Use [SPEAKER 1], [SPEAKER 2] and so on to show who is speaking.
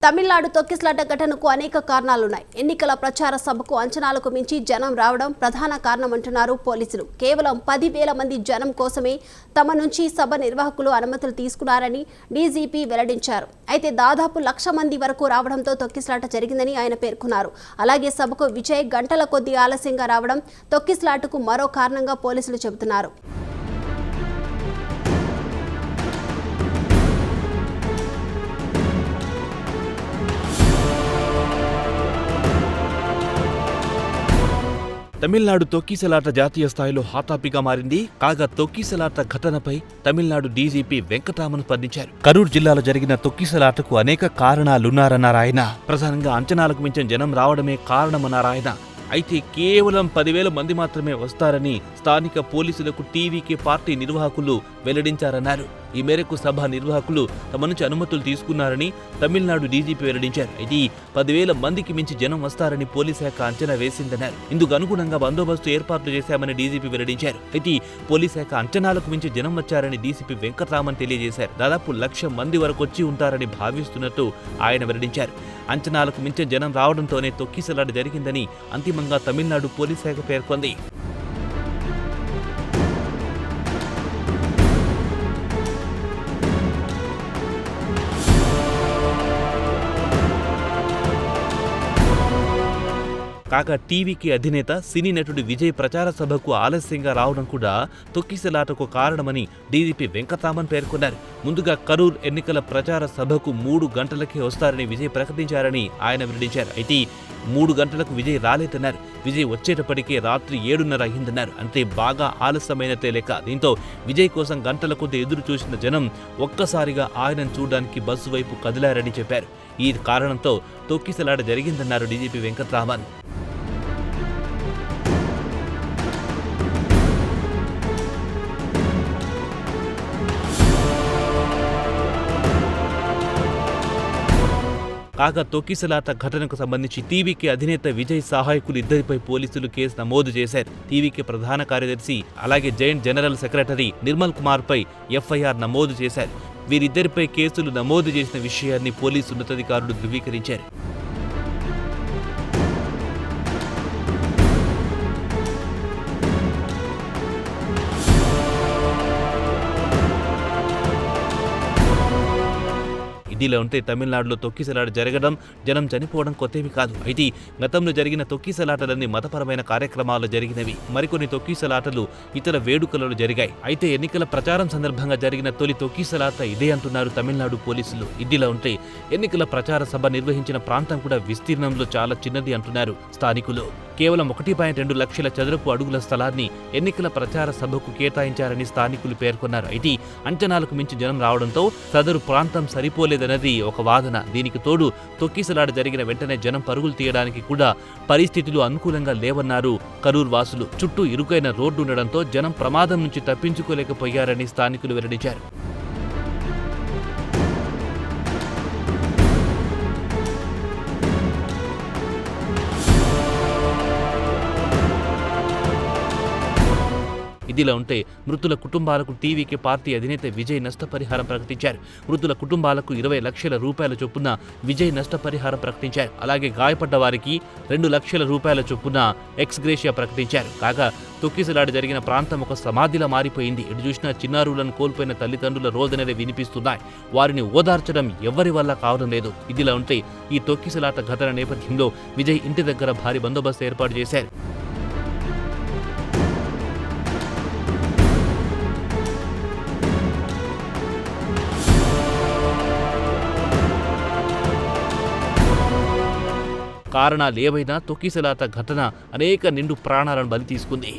[SPEAKER 1] తమిళనాడు తొక్కిసలాట ఘటనకు అనేక కారణాలున్నాయి. ఎన్నికల ప్రచార సభకు అంచనాలకు మించి జనం రావడం ప్రధాన కారణమంటున్నారు పోలీసులు. కేవలం 10,000 మంది జనం కోసమే తమ నుంచి సభ నిర్వాహకులు అనుమతులు తీసుకున్నారని డీజీపీ వెల్లడించారు. అయితే దాదాపు 1,00,000 మంది వరకు రావడంతో తొక్కిసలాట జరిగిందని ఆయన పేర్కొన్నారు. అలాగే సభకు విజయ్ గంటల కొద్దీ ఆలస్యంగా రావడం తొక్కిసలాటకు మరో కారణంగా పోలీసులు చెబుతున్నారు.
[SPEAKER 2] తమిళనాడు తొక్కిసలాట జాతీయ స్థాయిలో హాటాపిగా మారింది. కాగా తొక్కిసలాట ఘటనపై తమిళనాడు డీజీపీ వెంకటరామన్ స్పందించారు. కరూర్ జిల్లాలో జరిగిన తొక్కిసలాటకు అనేక కారణాలున్నారన్నారాయన. ప్రధానంగా అంచనాలకు మించిన జనం రావడమే కారణమన్నారాయన. అయితే కేవలం 10,000 మంది మాత్రమే వస్తారని స్థానిక పోలీసులకు టీవీకే పార్టీ నిర్వాహకులు వెల్లడించారన్నారు. ఈ మేరకు సభ నిర్వాహకులు తమ నుంచి అనుమతులు తీసుకున్నారని తమిళనాడు డీజీపీ వెల్లడించారు. అయితే 10,000 మందికి మించి జనం వస్తారని పోలీస్ శాఖ అంచనా వేసిందన్నారు. ఇందుకు అనుగుణంగా బందోబస్తు ఏర్పాట్లు చేశామని డీజీపీ వెల్లడించారు. అయితే పోలీస్ శాఖ అంచనాలకు మించి జనం వచ్చారని డీసీపీ వెంకటరామన్ తెలియజేశారు. దాదాపు 1,00,000 మంది వరకు వచ్చి ఉంటారని భావిస్తున్నట్టు ఆయన వెల్లడించారు. అంచనాలకు మించిన జనం రావడంతోనే తొక్కిసలాట జరిగిందని అంతిమంగా తమిళనాడు పోలీస్ శాఖ పేర్కొంది. కాగా టీవీకి అధినేత సినీ నటుడు విజయ్ ప్రచార సభకు ఆలస్యంగా రావడం కూడా తొక్కిసలాటకు కారణమని డీజీపీ వెంకటరామన్ పేర్కొన్నారు. ముందుగా కరూర్ ఎన్నికల ప్రచార సభకు 3 గంటలకే వస్తారని విజయ్ ప్రకటించారని ఆయన వెల్లడించారు. అయితే 3 గంటలకు విజయ్ రాలేదన్నారు. విజయ్ వచ్చేటప్పటికే రాత్రి 7:30 అయిందన్నారు. అంటే బాగా ఆలస్యమైనట్లే లెక్క. దీంతో విజయ్ కోసం గంటల కొద్ది ఎదురు చూసిన జనం ఒక్కసారిగా ఆయనను చూడడానికి బస్సు వైపు కదిలారని చెప్పారు. ఈ కారణంతో తొక్కిసలాట జరిగిందన్నారు డీజీపీ వెంకటరామన్. కాగా తొక్కిసలాట ఘటనకు సంబంధించి టీవీకి అధినేత విజయ్ సహాయకులు ఇద్దరిపై పోలీసులు కేసు నమోదు చేశారు. టీవీకి ప్రధాన కార్యదర్శి అలాగే joint general secretary Nirmal Kumar పై ఎఫ్ఐఆర్ నమోదు చేశారు. వీరిద్దరిపై కేసులు నమోదు చేసిన విషయాన్ని పోలీసు ఉన్నతాధికారులు ధృవీకరించారు. ఇదిలా ఉంటే తమిళనాడులో తొక్కిసలాట జరగడం, జనం చనిపోవడం కొత్తవి కాదు. అయితే గతంలో జరిగిన తొక్కిసలాటలన్నీ మతపరమైన కార్యక్రమాలు జరిగినవి. మరికొన్ని తొక్కిసలాటలు ఇతర వేడుకలలో జరిగాయి. అయితే ఎన్నికల ప్రచారం సందర్భంగా జరిగిన తొలి తొక్కిసలాట ఇదే అంటున్నారు తమిళనాడు పోలీసులు. ఇదిలా ఉంటే ఎన్నికల ప్రచార సభ నిర్వహించిన ప్రాంతం కూడా విస్తీర్ణంలో చాలా చిన్నది అంటున్నారు స్థానికులు. కేవలం 1.2 లక్షల చదరపు అడుగుల స్థలాన్ని ఎన్నికల ప్రచార సభకు కేటాయించారని స్థానికులు పేర్కొన్నారు. అయితే అంచనాలకు మించి జనం రావడంతో సదరు ప్రాంతం సరిపోలేదన్నది ఒక వాదన. దీనికి తోడు తొక్కిసలాట జరిగిన వెంటనే జనం పరుగులు తీయడానికి కూడా పరిస్థితులు అనుకూలంగా లేవన్నారు కరూర్ వాసులు. చుట్టూ ఇరుకైన రోడ్డు ఉండడంతో జనం ప్రమాదం నుంచి తప్పించుకోలేకపోయారని స్థానికులు వెల్లడించారు. ఇదిలా ఉంటే మృతుల కుటుంబాలకు టీవీకి పార్టీ అధినేత విజయ్ నష్టపరిహారం ప్రకటించారు. మృతుల కుటుంబాలకు 20 లక్షల రూపాయల చొప్పున విజయ్ నష్టపరిహారం ప్రకటించారు. అలాగే గాయపడ్డ వారికి 2 లక్షల రూపాయల చొప్పున ఎక్స్గ్రేషియా ప్రకటించారు. కాగా తొక్కిసలాట జరిగిన ప్రాంతం ఒక సమాధిలా మారిపోయింది. ఎటు చూసినా చిన్నారులను కోల్పోయిన తల్లిదండ్రుల రోదనలే వినిపిస్తున్నాయి. వారిని ఓదార్చడం ఎవరి వల్ల కావడం లేదు. ఇదిలా ఉంటే ఈ తొక్కిసలాట ఘటన నేపథ్యంలో విజయ్ ఇంటి దగ్గర భారీ బందోబస్తు ఏర్పాటు చేశారు. కారణాలేవైనా తొక్కిసలాట ఘటన అనేక నిండు ప్రాణాలను బలి తీసుకుంది.